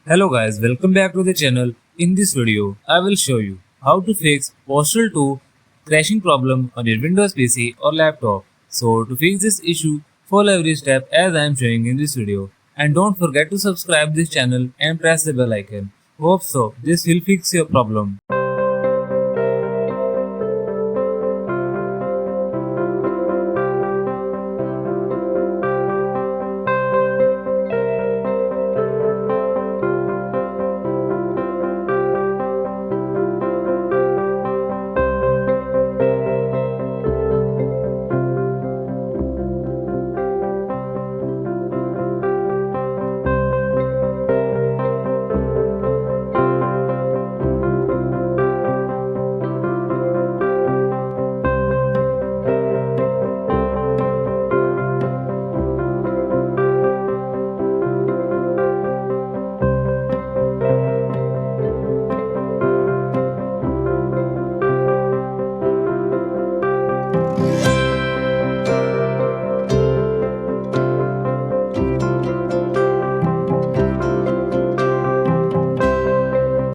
Hello guys, welcome back to the channel. In this video, I will show you how to fix POSTAL 2 crashing problem on your Windows PC or laptop. So to fix this issue, follow every step as I am showing in this video. And don't forget to subscribe this channel and press the bell icon. Hope so, this will fix your problem.